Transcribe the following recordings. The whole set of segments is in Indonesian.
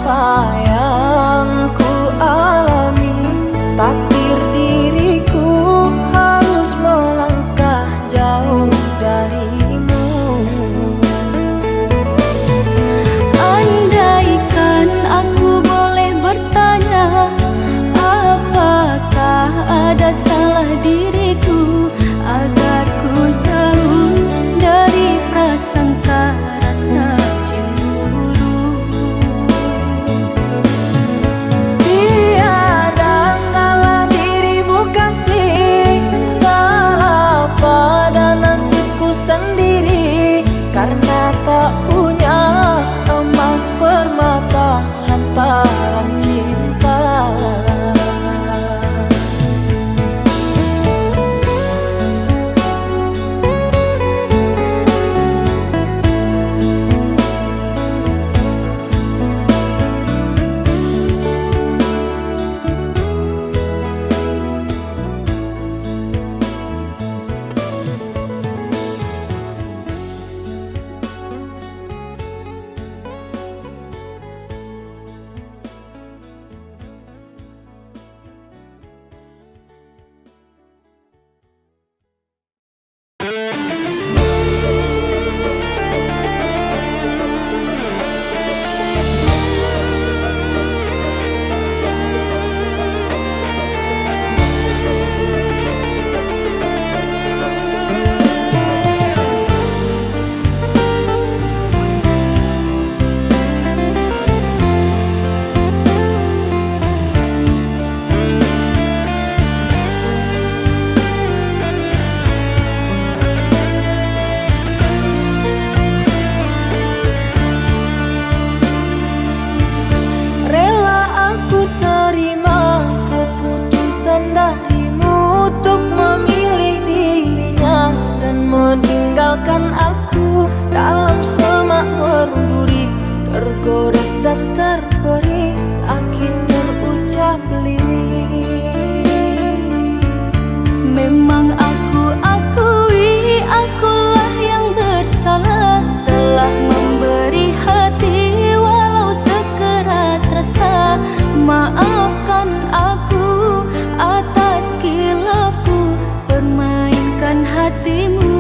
apa yang ku alami, takdir diriku harus melangkah jauh darimu. Andaikan aku boleh bertanya, apakah ada salah diriku agar ku jauh dari prasangka rasa cemburu. Tiada salah dirimu kasih, salah pada nasibku sendiri, karena tak punya emas permata lantaran cinta. Rela aku terima keputusan darimu untuk memilih dirinya dan meninggalkan aku dalam semak berduri, tergores dan terberi sakit terucap lirik. Memang aku akui akulah yang bersalah, telah memberi hati walau sekerat rasa. Maafkan aku atas khilafku permainkan hatimu.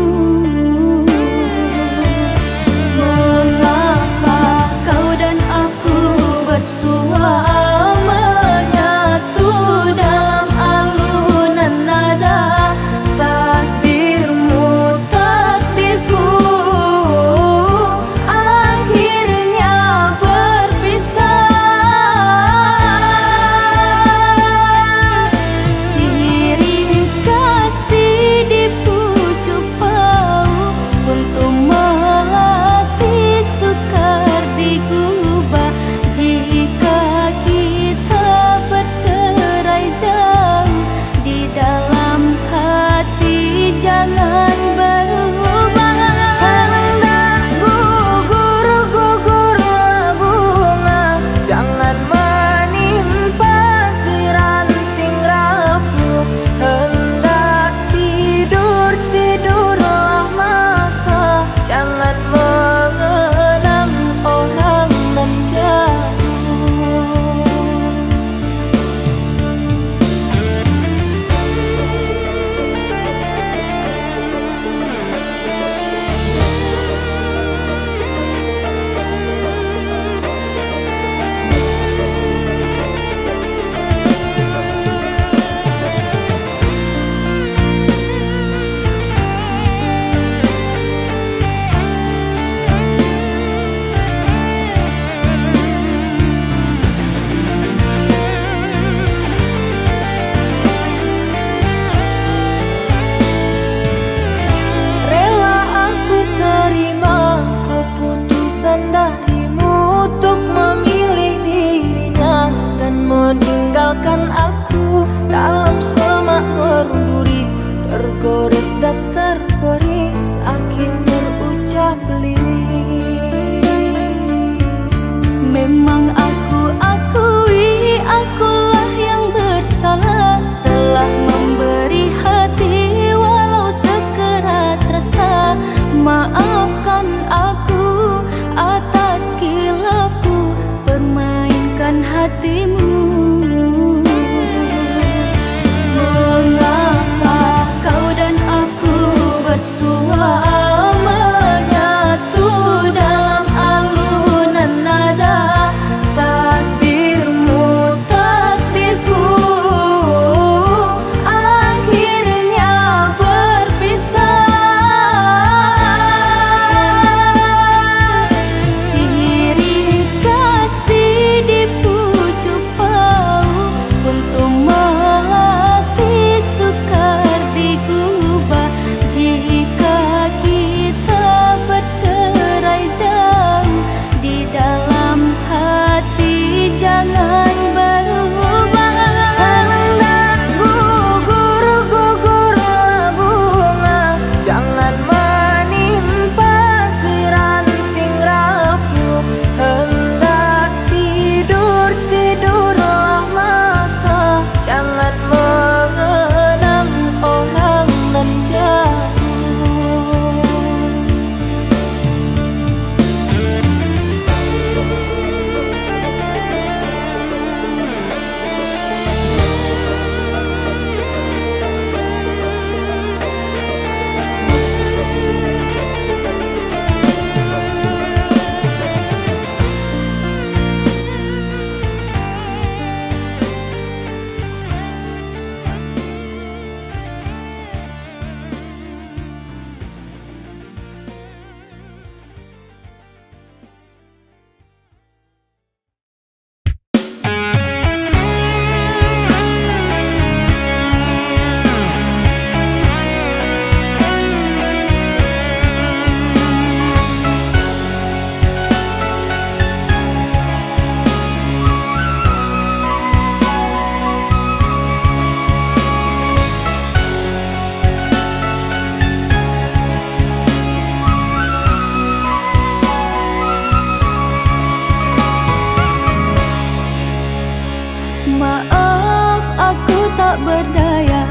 dan hatimu. Mengapa kau dan aku bersua menyatu dalam alunan nada? Takdirmu, takdirku, akhirnya berpisah. Sirih kasih di pucuk pau, untuk melatih sukar digubah. Jika kita bercerai jauh, di dalam hati jangan berubah. Hendak gugur-gugurlah bunga, jangan menimpa si ranting rapuh. Hendak tidur-tidurlah mata, jangan mengenang orang nan jauh. Maaf, aku tak berdaya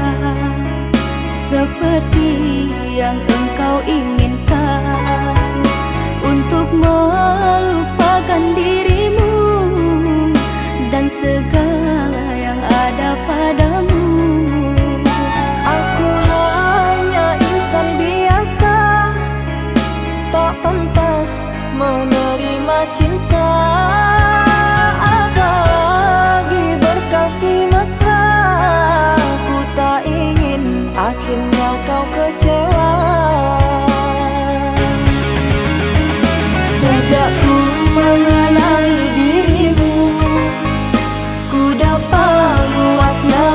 seperti yang engkau inginkan, untuk melupakan dirimu dan segala yang ada padamu. Aku hanya insan biasa, tak pantas menerima cinta. Apalagi berkasih mesra, ku tak ingin akhirnya kau kecewa. Sejak ku mengenali dirimu, ku dapat luasnya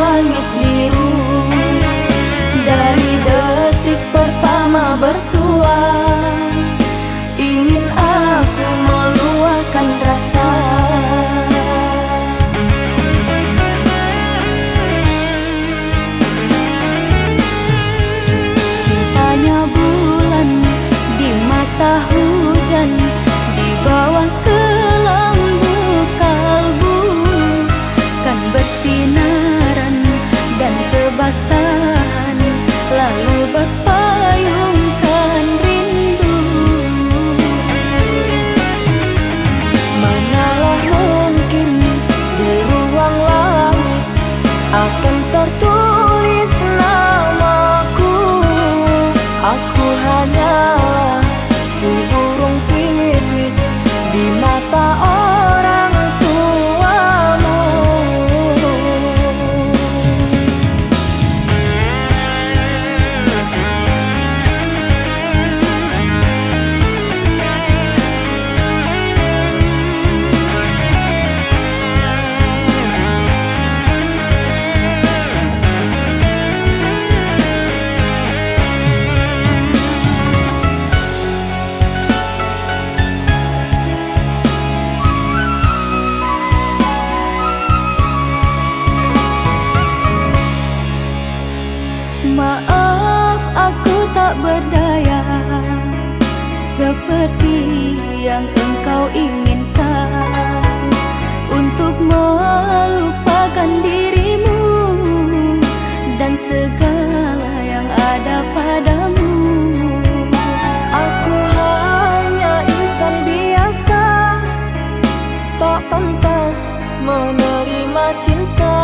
menerima cinta.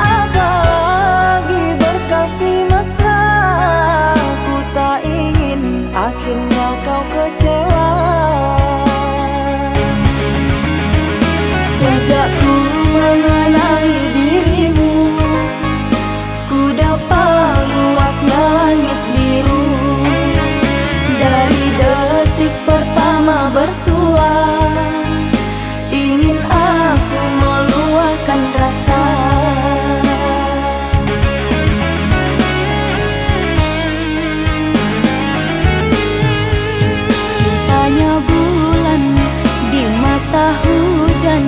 Apalagi berkasih mesra, ku tak ingin akhirnya kau kecewa. Sejak ku mengenali dirimu, ku dapat luasnya langit biru. Dari detik pertama bersua, ingin aku meluahkan rasa. Cintanya bulan di mata hujan,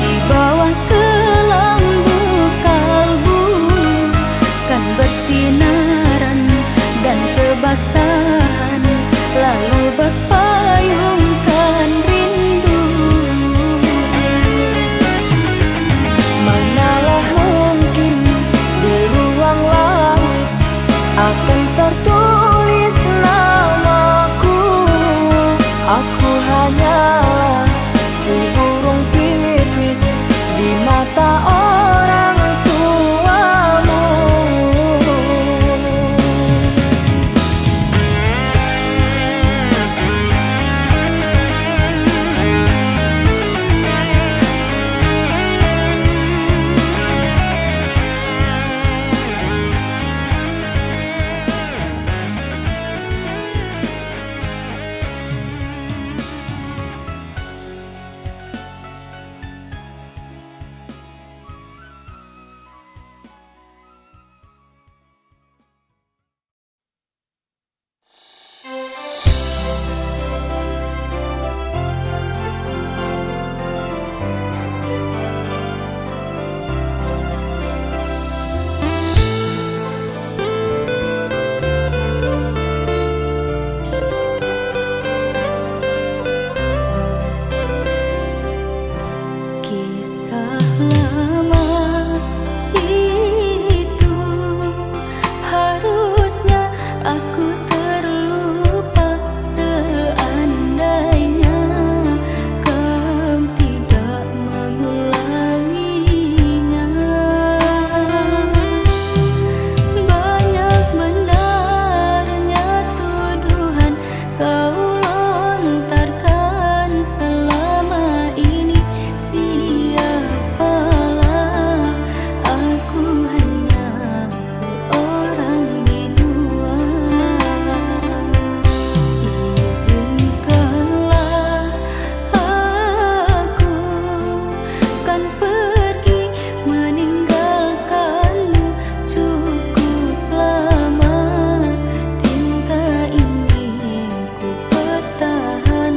di bawah kelambu kalbu, kan bersinaran dan kebasahan, lalu berpayungkan rindu. Manalah mungkin di ruang langit akan tertulis namaku. Aku hanyalah si burung pipit di mata orang tuamu. Kisah lama itu harusnya aku terlupa seandainya kau tidak mengulanginya. Banyak benarnya tuduhan kau lontarkan selama ini. Siapalah aku, hanya seorang binua. Izinkanlah aku kan pergi meninggalkanmu. Cukup lama cinta ini ku pertahankan.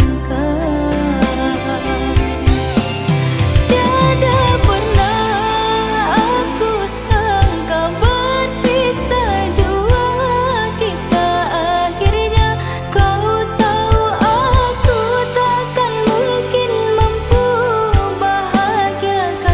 Tiada pernah aku sangka berpisah jua kita akhirnya. Kau tahu aku takkan mungkin mampu bahagiakan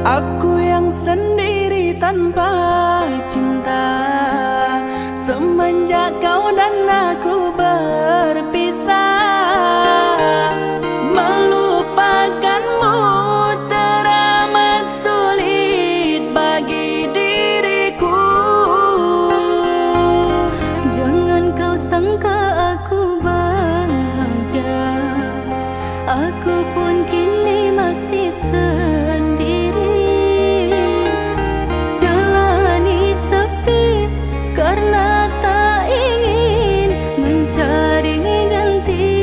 Aku yang sendiri tanpa cinta, semenjak kau dan aku berpisah. Melupakanmu teramat sulit bagi diriku. Jangan kau sangka aku bahagia, aku pun kini masih sendiri. Jalani sepi karena tak ingin mencari ganti.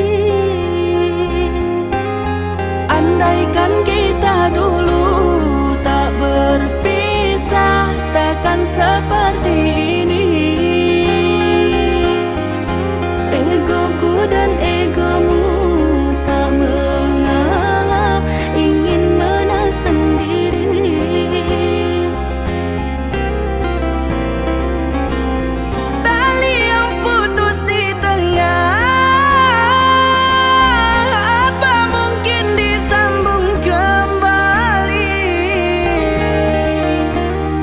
Andaikan kita dulu tak berpisah, takkan seperti ini. Egoku dan egomu tak mengalah, ingin menang sendiri. Tali yang putus di tengah, apa mungkin disambung kembali?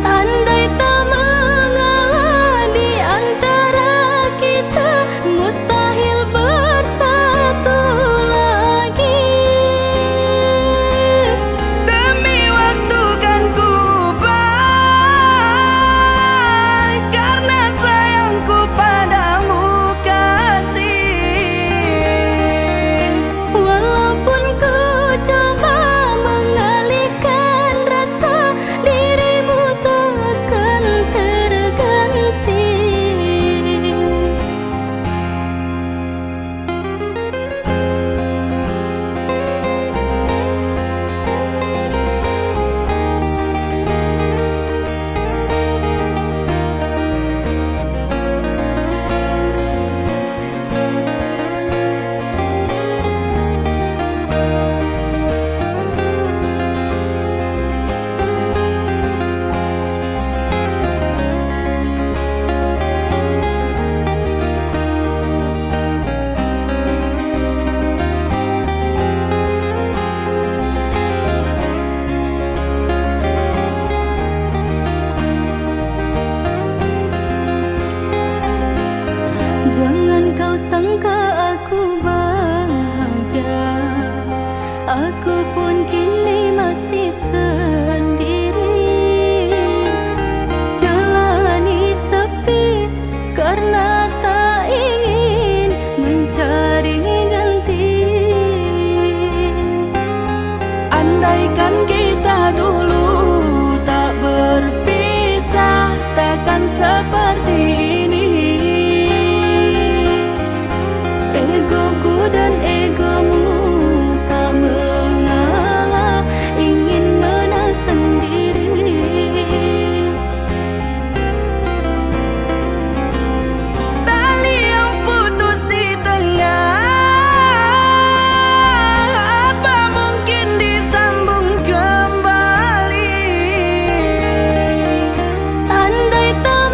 Andai tak mengalah di antara kita, mustahil bersatu lagi. Demi waktu kan ku ubah, karena sayangku padamu kasih. Walaupun ku coba mengalihkan rasa, dirimu takkan terganti. Jangan kau sangka aku bahagia, aku pun kini masih sendiri. Jalani sepi karena tak ingin mencari ganti. Andaikan kita dulu tak berpisah, takkan seperti ini. Egoku dan egomu tak mengalah, ingin menang sendiri. Tali yang putus di tengah, apa mungkin disambung kembali? Andai tak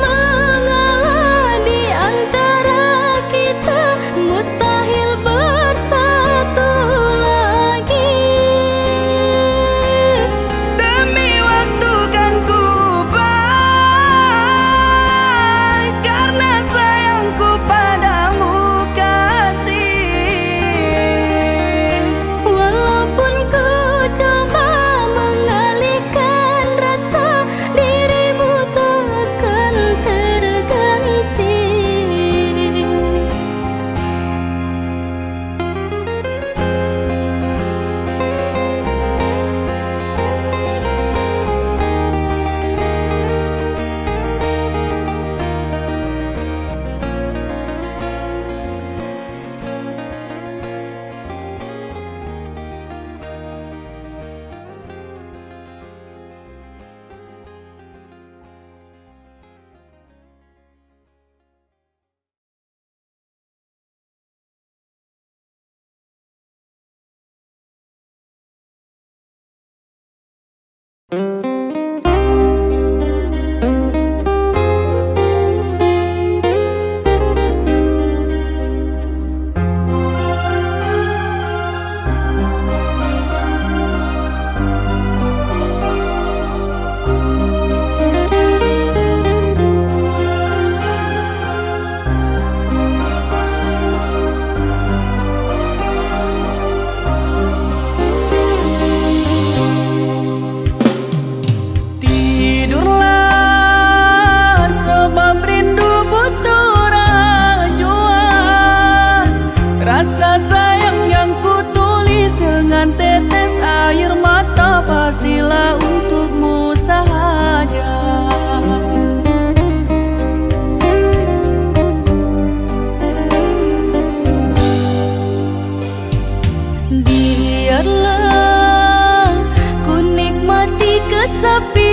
sepi